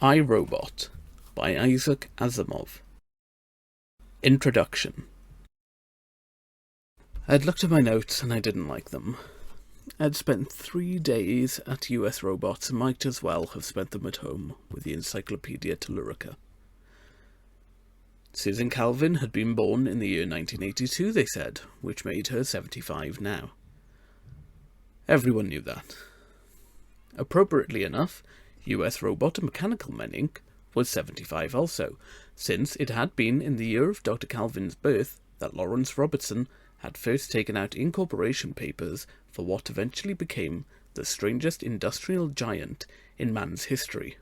I, Robot by Isaac Asimov. Introduction. I'd looked at my notes and I didn't like them. I'd spent 3 days at US Robots and might as well have spent them at home with the Encyclopedia Tellurica. Susan Calvin had been born in the year 1982, they said, which made her 75 now. Everyone knew that. Appropriately enough, US Robot and Mechanical Men Inc. was 75 also, since it had been in the year of Dr. Calvin's birth that Lawrence Robertson had first taken out incorporation papers for what eventually became the strangest industrial giant in man's history.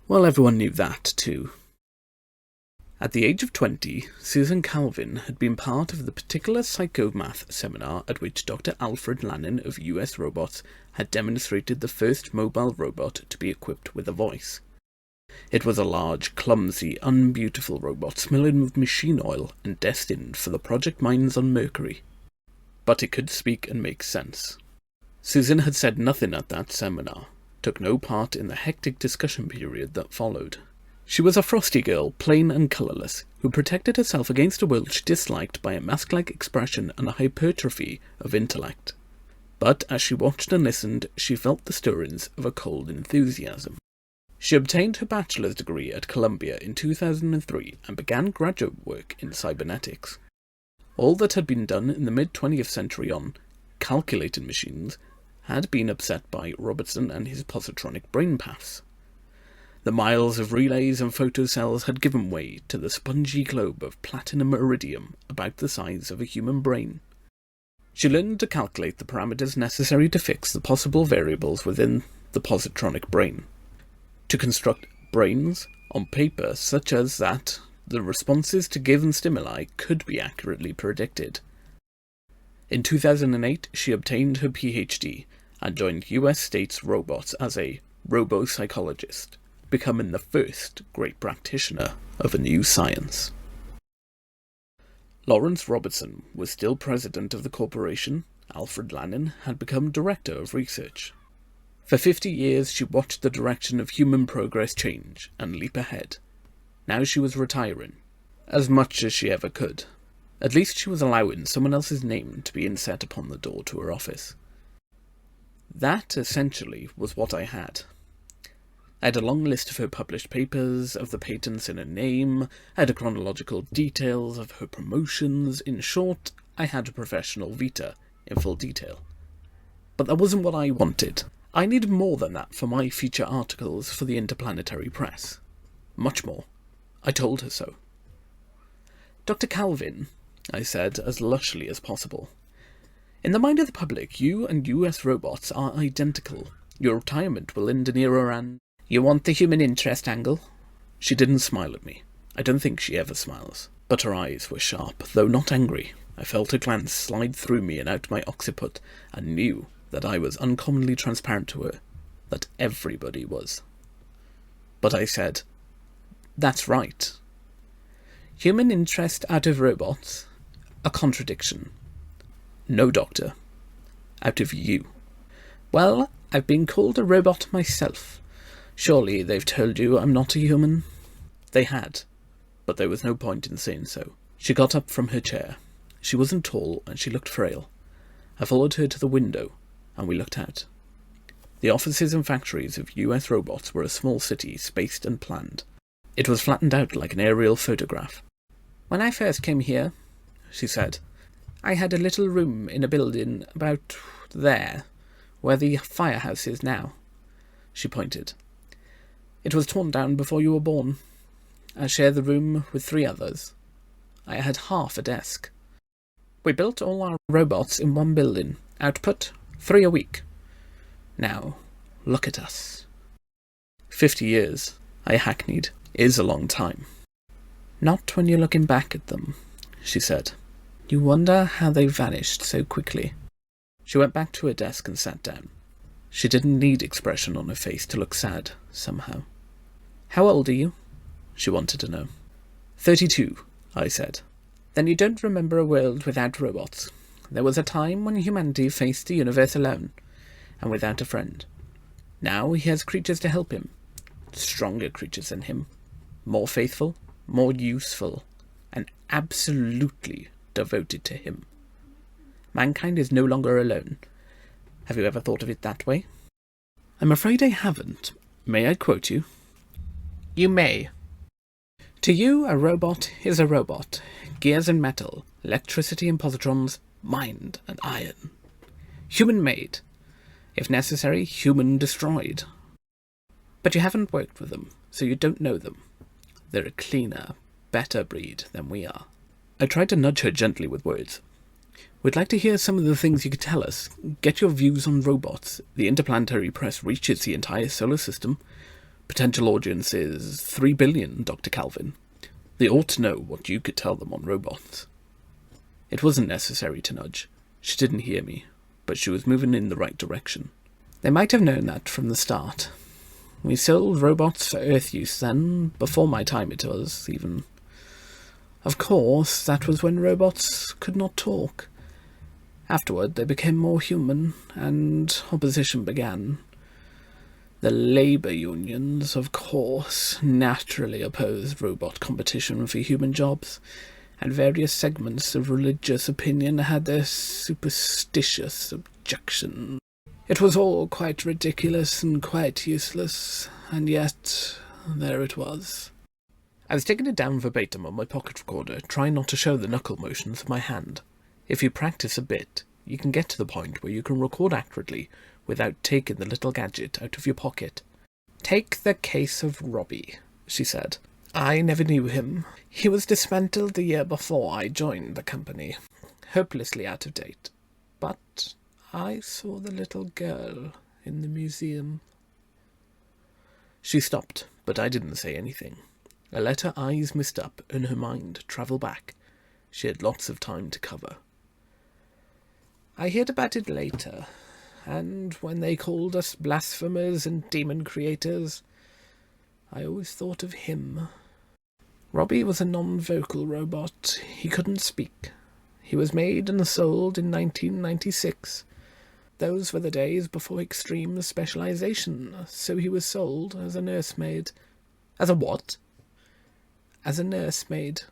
Well, everyone knew that too. At the age of 20, Susan Calvin had been part of the particular psychomath seminar at which Dr. Alfred Lannin of US Robots had demonstrated the first mobile robot to be equipped with a voice. It was a large, clumsy, unbeautiful robot smelling of machine oil and destined for the project mines on Mercury. But it could speak and make sense. Susan had said nothing at that seminar, took no part in the hectic discussion period that followed. She was a frosty girl, plain and colourless, who protected herself against a world she disliked by a mask-like expression and a hypertrophy of intellect. But as she watched and listened, she felt the stirrings of a cold enthusiasm. She obtained her bachelor's degree at Columbia in 2003 and began graduate work in cybernetics. All that had been done in the mid-20th century on calculating machines had been upset by Robertson and his positronic brain paths. The miles of relays and photocells had given way to the spongy globe of platinum iridium about the size of a human brain. She learned to calculate the parameters necessary to fix the possible variables within the positronic brain, to construct brains on paper such as that the responses to given stimuli could be accurately predicted. In 2008, she obtained her PhD and joined US States Robots as a robo-psychologist, becoming the first great practitioner of a new science. Lawrence Robertson was still president of the corporation. Alfred Lannin had become director of research. For 50 years she watched the direction of human progress change and leap ahead. Now she was retiring, as much as she ever could. At least she was allowing someone else's name to be inset upon the door to her office. That, essentially, was what I had. I had a long list of her published papers, of the patents in her name, I had chronological details of her promotions. In short, I had a professional vita in full detail. But that wasn't what I wanted. I needed more than that for my feature articles for the Interplanetary Press. Much more. I told her so. Dr. Calvin, I said as lushly as possible, in the mind of the public, you and US Robots are identical. Your retirement will end an era and... You want the human interest angle? She didn't smile at me. I don't think she ever smiles. But her eyes were sharp, though not angry. I felt her glance slide through me and out my occiput, and knew that I was uncommonly transparent to her, that everybody was. But I said, that's right. Human interest out of robots? A contradiction. No, Doctor. Out of you. Well, I've been called a robot myself. Surely they've told you I'm not a human? They had, but there was no point in saying so. She got up from her chair. She wasn't tall, and she looked frail. I followed her to the window, and we looked out. The offices and factories of US Robots were a small city, spaced and planned. It was flattened out like an aerial photograph. When I first came here, she said, I had a little room in a building about there, where the firehouse is now. She pointed. It was torn down before you were born. I shared the room with 3 others. I had half a desk. We built all our robots in one building. Output, 3 a week. Now, look at us. 50 years, I hackneyed, is a long time. Not when you're looking back at them, she said. You wonder how they vanished so quickly. She went back to her desk and sat down. She didn't need expression on her face to look sad, somehow. How old are you? She wanted to know. 32, I said. Then you don't remember a world without robots. There was a time when humanity faced the universe alone, and without a friend. Now he has creatures to help him. stronger creatures than him, more faithful, more useful, and absolutely devoted to him. Mankind is no longer alone. Have you ever thought of it that way? I'm afraid I haven't. May I quote you? You may. To you, a robot is a robot. Gears and metal, electricity and positrons, mind and iron. Human-made. If necessary, human-destroyed. But you haven't worked with them, so you don't know them. They're a cleaner, better breed than we are. I tried to nudge her gently with words. We'd like to hear some of the things you could tell us. Get your views on robots. The interplanetary press reaches the entire solar system. Potential audience is 3 billion, Dr. Calvin. They ought to know what you could tell them on robots. It wasn't necessary to nudge. She didn't hear me, but she was moving in the right direction. They might have known that from the start. We sold robots for Earth use then, before my time it was, even. Of course, that was when robots could not talk. Afterward, they became more human, and opposition began. The labour unions, of course, naturally opposed robot competition for human jobs, and various segments of religious opinion had their superstitious objections. It was all quite ridiculous and quite useless, and yet there it was. I was taking it down verbatim on my pocket recorder, trying not to show the knuckle motions of my hand. If you practice a bit, you can get to the point where you can record accurately without taking the little gadget out of your pocket. Take the case of Robbie, she said. I never knew him. He was dismantled the year before I joined the company, hopelessly out of date. But I saw the little girl in the museum. She stopped, but I didn't say anything. I let her eyes mist up and her mind travel back. She had lots of time to cover. I heard about it later, and when they called us blasphemers and demon creators, I always thought of him. Robbie was a non-vocal robot. He couldn't speak. He was made and sold in 1996. Those were the days before extreme specialization, so he was sold as a nursemaid. As a what? As a nursemaid.